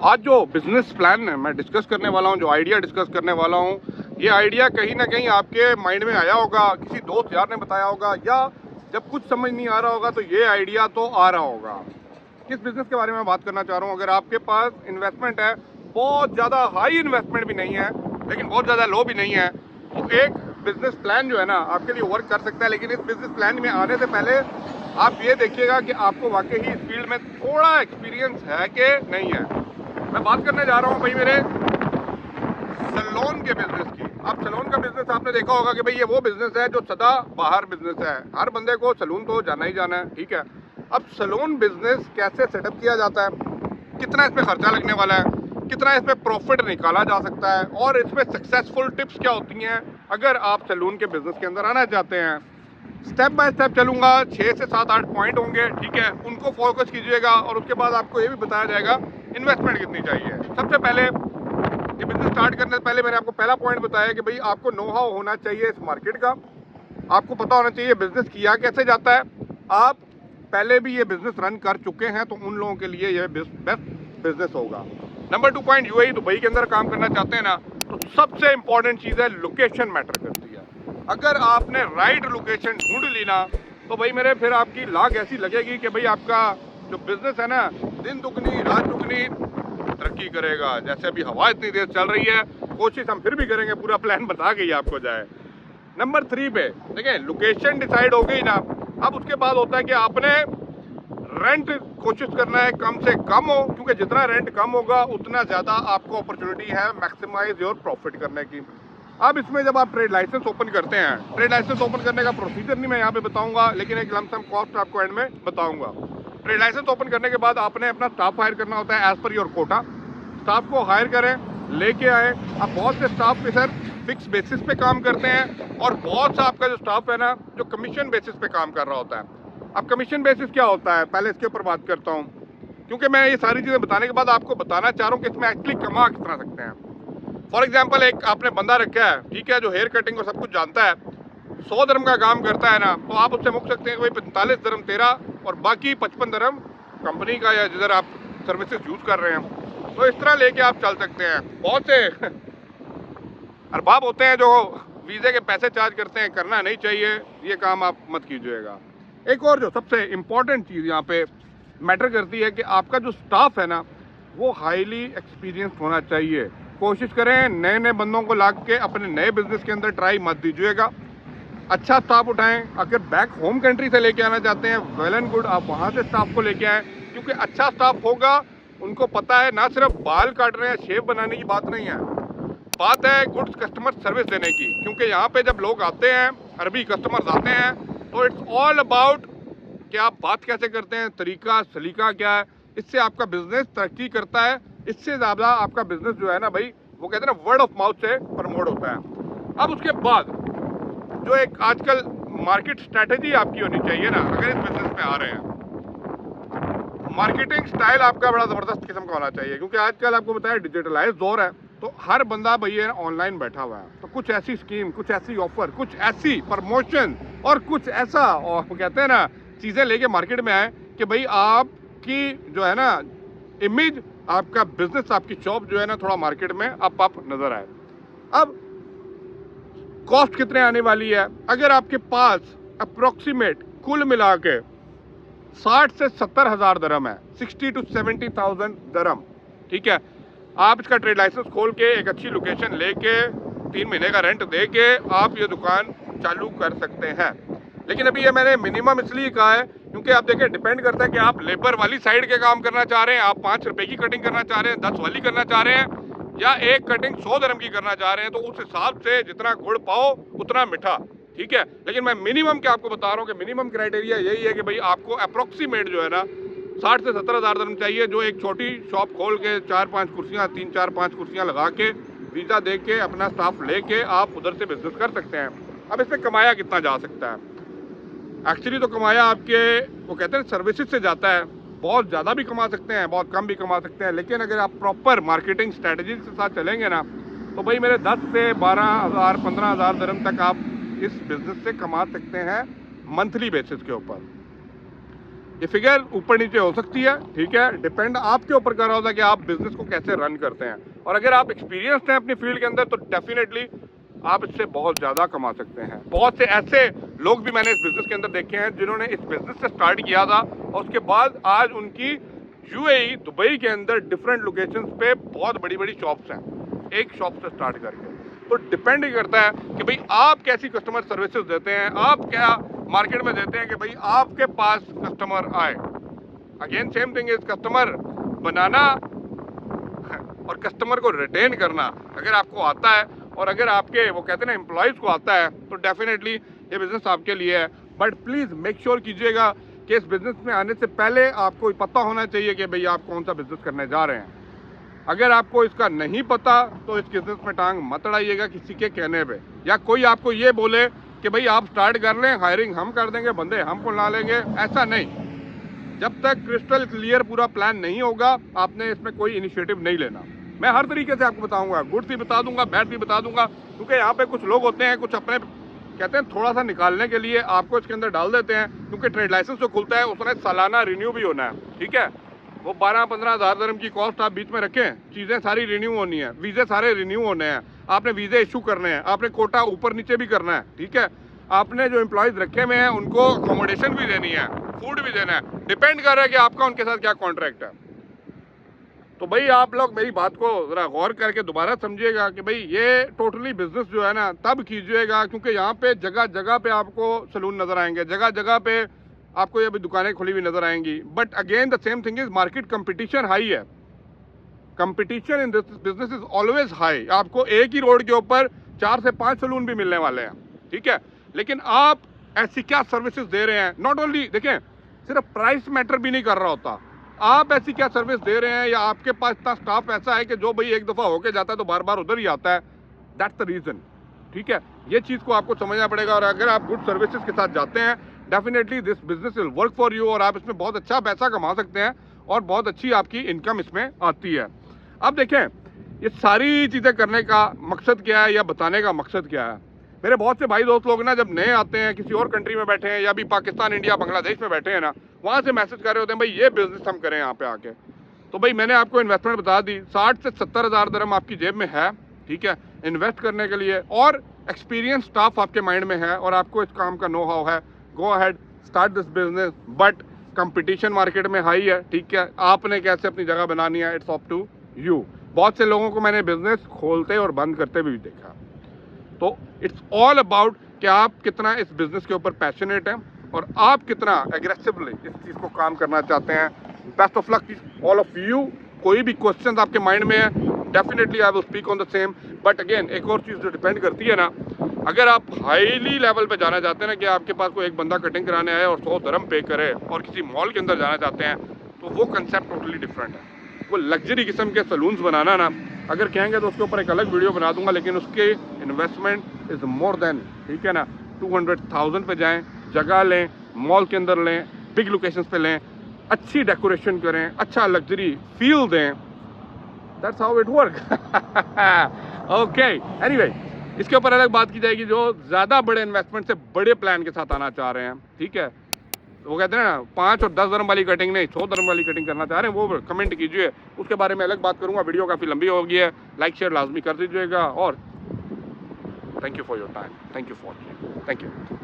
आज जो business plan है मैं डिस्कस करने वाला हूँ, जो आइडिया डिस्कस करने वाला हूँ, ये आइडिया कहीं ना कहीं आपके माइंड में आया होगा, किसी दोस्त यार ने बताया होगा, या जब कुछ समझ नहीं आ रहा होगा तो ये आइडिया तो आ रहा होगा। किस बिजनेस के बारे में बात करना चाह रहा हूँ? अगर आपके पास इन्वेस्टमेंट है, बहुत ज़्यादा हाई इन्वेस्टमेंट भी नहीं है लेकिन बहुत ज़्यादा लो भी नहीं है, तो एक बिजनेस प्लान जो है ना आपके लिए वर्क कर सकता है। लेकिन इस बिजनेस प्लान में आने से पहले आप ये देखिएगा कि आपको वाकई ही इस फील्ड में थोड़ा एक्सपीरियंस है कि नहीं है। मैं बात करने जा रहा हूँ भाई मेरे सैलून के बिजनेस की। अब सैलून का बिजनेस आपने देखा होगा कि भाई ये वो बिजनेस है जो सदा बाहर बिजनेस है, हर बंदे को सैलून तो जाना ही जाना है, ठीक है। अब सैलून बिजनेस कैसे सेटअप किया जाता है, कितना इसमें खर्चा लगने वाला है, कितना इसमें प्रॉफिट निकाला जा सकता है, और इसमें सक्सेसफुल टिप्स क्या होती हैं अगर आप सैलून के बिजनेस के अंदर आना चाहते हैं। स्टेप बाय स्टेप चलूंगा, 6 से 7-8 पॉइंट होंगे, ठीक है, उनको फोकस कीजिएगा और उसके बाद आपको ये भी बताया जाएगा इन्वेस्टमेंट कितनी चाहिए। सबसे पहले ये बिजनेस स्टार्ट करने से पहले मैंने आपको पहला पॉइंट बताया कि भाई आपको नो हाउ होना चाहिए इस मार्केट का, आपको पता होना चाहिए बिजनेस किया कैसे जाता है। आप पहले भी ये बिजनेस रन कर चुके हैं तो उन लोगों के लिए ये बेस्ट बिजनेस होगा। नंबर 2 पॉइंट, यूएई दुबई के अंदर काम करना चाहते हैं ना, तो सबसे इंपॉर्टेंट चीज़ है लोकेशन मैटर करती है। अगर आपने राइट लोकेशन ढूंढ ली ना तो भाई मेरे फिर आपकी लाग ऐसी लगेगी कि भाई आपका जो बिजनेस है ना दिन दुगनी रात दुगनी तरक्की करेगा। जैसे अभी हवा इतनी तेज चल रही है, कोशिश हम फिर भी करेंगे पूरा प्लान बता के ही आपको जाए। नंबर 3 पे देखिए, लोकेशन डिसाइड हो गई ना, अब उसके बाद होता है कि आपने रेंट कोशिश करना है कम से कम हो, क्योंकि जितना रेंट कम होगा उतना ज़्यादा आपको अपॉर्चुनिटी है मैक्सिमाइज योर प्रॉफिट करने की। अब इसमें जब आप ट्रेड लाइसेंस ओपन करते हैं, ट्रेड लाइसेंस ओपन करने का प्रोसीजर नहीं मैं यहाँ पे बताऊंगा, लेकिन एक लमसम कॉस्ट आपको एंड में बताऊंगा। ट्रेड लाइसेंस ओपन करने के बाद आपने अपना स्टाफ हायर करना होता है as per your quota. Staff को हायर करें, लेके आए। अब बहुत से स्टाफ पे सर फिक्स बेसिस पे काम करते हैं और बहुत सा आपका जो स्टाफ है ना जो कमीशन बेसिस पे काम कर रहा होता है। अब कमीशन बेसिस क्या होता है, पहले इसके ऊपर बात करता हूँ, क्योंकि मैं ये सारी चीज़ें बताने के बाद आपको बताना चाह रहा हूँ कि इसमें एक्चुअली कमा कितना सकते हैं। फॉर एग्जाम्पल, एक आपने बंदा रखा है, ठीक है, जो हेयर कटिंग और सब कुछ जानता है, 100 दरम का काम करता है ना, तो आप उससे मुक सकते हैं कि भाई 45 दरम तेरा और बाकी 55 दरम कंपनी का, या जिधर आप सर्विसेज यूज़ कर रहे हैं। तो इस तरह लेके आप चल सकते हैं। बहुत से अरबाब होते हैं जो वीज़े के पैसे चार्ज करते हैं, करना नहीं चाहिए, ये काम आप मत कीजिएगा। एक और जो सबसे इम्पॉर्टेंट चीज़ यहाँ पे मैटर करती है कि आपका जो स्टाफ है ना वो हाईली एक्सपीरियंस होना चाहिए। कोशिश करें नए नए बंदों को ला के अपने नए बिजनेस के अंदर ट्राई मत दीजिएगा। अच्छा स्टाफ उठाएं। अगर बैक होम कंट्री से लेके आना चाहते हैं, वेल एंड गुड, आप वहाँ से स्टाफ को लेके आएँ, क्योंकि अच्छा स्टाफ होगा, उनको पता है ना सिर्फ बाल काट रहे हैं, शेव बनाने की बात नहीं है, बात है गुड कस्टमर सर्विस देने की। क्योंकि यहाँ पे जब लोग आते हैं, अरबी कस्टमर्स आते हैं, तो इट्स ऑल अबाउट कि आप बात कैसे करते हैं, तरीका सलीका क्या है। इससे आपका बिजनेस तरक्की करता है, इससे ज़्यादा आपका बिजनेस जो है ना भाई, वो कहते हैं ना वर्ड ऑफ माउथ से प्रमोट होता है। अब उसके बाद जो एक आजकल मार्केट स्ट्रैटेजी आपकी होनी चाहिए ना, अगर इस बिजनेस में आ रहे हैं, मार्केटिंग स्टाइल आपका बड़ा ज़बरदस्त किस्म का होना चाहिए। क्योंकि आजकल आपको बताया डिजिटलाइज दौर है, तो हर बंदा भैया ऑनलाइन बैठा हुआ है। तो कुछ ऐसी स्कीम, कुछ ऐसी ऑफर, कुछ ऐसी प्रमोशन और कुछ ऐसा, और कहते हैं ना, चीज़ें लेके मार्केट में आए कि भाई आपकी जो है ना इमेज, आपका बिजनेस, आपकी शॉप जो है ना थोड़ा मार्केट में अप नजर आए। अब कॉस्ट कितने आने वाली है? अगर आपके पास अप्रोक्सीमेट कुल मिला के 60 से 70 हज़ार दरम है, 60 to 70,000 दरम, ठीक है, आप इसका ट्रेड लाइसेंस खोल के एक अच्छी लोकेशन लेके 3 महीने का रेंट दे के आप ये दुकान चालू कर सकते हैं। लेकिन अभी ये मैंने मिनिमम इसलिए कहा है क्योंकि आप देखिए, डिपेंड करता है कि आप लेबर वाली साइड के काम करना चाह रहे हैं, आप 5 रुपए की कटिंग करना चाह रहे हैं, 10 वाली करना चाह रहे हैं, या एक कटिंग 100 दरम की करना चाह रहे हैं। तो उस हिसाब से जितना गुड़ पाओ उतना मीठा, ठीक है। लेकिन मैं मिनिमम क्या आपको बता रहा हूँ कि मिनिमम क्राइटेरिया यही है कि भाई आपको अप्रोक्सीमेट जो है ना 60 से 70 हज़ार दरम चाहिए, जो एक छोटी शॉप खोल के 4-5 कुर्सियाँ, 3-4-5 कुर्सियाँ लगा के वीज़ा दे के अपना स्टाफ लेके आप उधर से बिजनेस कर सकते हैं। अब इसमें कमाया कितना जा सकता है? एक्चुअली तो कमाया आपके, वो कहते हैं सर्विसेज से जाता है, बहुत ज़्यादा भी कमा सकते हैं, बहुत कम भी कमा सकते हैं। लेकिन अगर आप प्रॉपर मार्केटिंग स्ट्रेटजी के साथ चलेंगे ना, तो भाई मेरे 10 से 12 हज़ार 15 हज़ार दरम तक आप इस बिज़नेस से कमा सकते हैं मंथली बेसिस के ऊपर। ये फिगर ऊपर नीचे हो सकती है, ठीक है, डिपेंड आपके ऊपर कर रहा होता है कि आप बिजनेस को कैसे रन करते हैं। और अगर आप एक्सपीरियंस्ड हैं अपनी फील्ड के अंदर तो डेफिनेटली आप इससे बहुत ज़्यादा कमा सकते हैं। बहुत से ऐसे लोग भी मैंने इस बिज़नेस के अंदर देखे हैं जिन्होंने इस बिज़नेस से स्टार्ट किया था और उसके बाद आज उनकी यूएई दुबई के अंदर डिफरेंट लोकेशंस पे बहुत बड़ी बड़ी शॉप्स हैं, एक शॉप से स्टार्ट करके। तो डिपेंड ही करता है कि भाई आप कैसी कस्टमर सर्विसेज देते हैं, आप क्या मार्केट में देते हैं कि भाई आपके पास कस्टमर आए। Again same thing is customer बनाना और कस्टमर को रिटेन करना अगर आपको आता है और अगर आपके वो कहते हैं ना एम्प्लॉयज़ को आता है तो डेफिनेटली ये बिज़नेस आपके लिए है। बट प्लीज़ मेक श्योर कीजिएगा कि इस बिज़नेस में आने से पहले आपको पता होना चाहिए कि भाई आप कौन सा बिज़नेस करने जा रहे हैं। अगर आपको इसका नहीं पता तो इस बिज़नेस में टांग मत अड़ाइएगा किसी के कहने पे, या कोई आपको ये बोले कि भाई आप स्टार्ट कर लें, हायरिंग हम कर देंगे, बंदे हम बुला लेंगे, ऐसा नहीं। जब तक क्रिस्टल क्लियर पूरा प्लान नहीं होगा आपने इसमें कोई इनिशिएटिव नहीं लेना। मैं हर तरीके से आपको बताऊंगा, गुड भी बता दूंगा, बैड भी बता दूंगा, क्योंकि यहाँ पे कुछ लोग होते हैं कुछ अपने कहते हैं थोड़ा सा निकालने के लिए आपको इसके अंदर डाल देते हैं, क्योंकि ट्रेड लाइसेंस जो खुलता है उसमें सालाना रिन्यू भी होना है, ठीक है। वो 12-15 हज़ार दरम की कॉस्ट आप बीच में रखें, चीज़ें सारी रिन्यू होनी है, वीज़े सारे रिन्यू होने हैं, आपने वीज़े इशू करने हैं, आपने कोटा ऊपर नीचे भी करना है, ठीक है। आपने जो एम्प्लॉयज़ रखे हुए हैं उनको अकोमोडेशन भी देनी है, फूड भी देना है, डिपेंड कर रहा है कि आपका उनके साथ क्या कॉन्ट्रैक्ट है। तो भाई आप लोग मेरी बात को ज़रा गौर करके दोबारा समझिएगा कि भाई ये टोटली बिजनेस जो है ना तब कीजिएगा क्योंकि यहाँ पे जगह जगह पे आपको सलून नज़र आएंगे, जगह जगह पे आपको ये भी दुकानें खुली हुई नज़र आएंगी। But again the same thing is market competition high है, competition in this business is always high. आपको एक ही रोड के ऊपर 4 से 5 सलून भी मिलने वाले हैं, ठीक है। लेकिन आप ऐसी क्या सर्विसेज दे रहे हैं, नॉट ओनली देखें सिर्फ प्राइस मैटर भी नहीं कर रहा होता, आप ऐसी क्या सर्विस दे रहे हैं या आपके पास इतना स्टाफ ऐसा है कि जो भाई एक दफ़ा होके जाता है तो बार बार उधर ही आता है, दैट्स द रीज़न, ठीक है। ये चीज़ को आपको समझना पड़ेगा। और अगर आप गुड सर्विसेज के साथ जाते हैं definitely this business will work for you और आप इसमें बहुत अच्छा पैसा कमा सकते हैं और बहुत अच्छी आपकी इनकम इसमें आती है। अब देखें ये सारी चीज़ें करने का मकसद क्या है या बताने का मकसद क्या है। मेरे बहुत से भाई दोस्त लोग ना जब नए आते हैं, किसी और कंट्री में बैठे हैं या भी पाकिस्तान, इंडिया, बांग्लादेश में बैठे हैं ना, वहाँ से मैसेज कर रहे होते हैं भाई ये बिज़नेस हम करें यहाँ पे आके। तो भाई मैंने आपको इन्वेस्टमेंट बता दी, 60 से 70 हज़ार दरम आपकी जेब में है, ठीक है, इन्वेस्ट करने के लिए, और एक्सपीरियंस स्टाफ आपके माइंड में है और आपको इस काम का नो हाउ है। Go ahead start this business, but competition market में हाई है, ठीक है। आपने कैसे अपनी जगह बनानी है, इट्स अप टू यू। बहुत से लोगों को मैंने बिजनेस खोलते और बंद करते भी देखा। तो इट्स ऑल अबाउट कि आप कितना इस बिज़नेस के ऊपर पैशनेट हैं और आप कितना एग्रेसिवली इस चीज़ को काम करना चाहते हैं। Best of luck all of you. कोई भी क्वेश्चन आपके माइंड में है definitely I will speak on the same. But again एक और चीज़ जो डिपेंड करती है ना, अगर आप हाईली लेवल पे जाना चाहते हैं ना कि आपके पास कोई एक बंदा कटिंग कराने आए और 100 दरम पे करे और किसी मॉल के अंदर जाना चाहते हैं तो वो कंसेप्ट टोटली डिफरेंट है। वो लग्जरी किस्म के सलून्स बनाना ना अगर कहेंगे तो उसके ऊपर एक अलग वीडियो बना दूंगा, लेकिन उसके इन्वेस्टमेंट इज़ मोर देन, ठीक है ना, 200,000 पे जाएं, जगह लें, मॉल के अंदर लें, बिग लोकेशंस पे लें, अच्छी डेकोरेशन करें, अच्छा लग्जरी फील दें, that's how it work. Okay, anyway इसके ऊपर अलग बात की जाएगी जो ज़्यादा बड़े इन्वेस्टमेंट से बड़े प्लान के साथ आना चाह रहे हैं, ठीक है। वो कहते हैं ना 5 और 10 दरम वाली कटिंग नहीं, 100 दरम वाली कटिंग करना चाह रहे हैं, वो कमेंट कीजिए, उसके बारे में अलग बात करूंगा। वीडियो काफ़ी लंबी हो गई है, लाइक शेयर लाजमी कर दीजिएगा और thank you for your time, thank you for watching, thank you.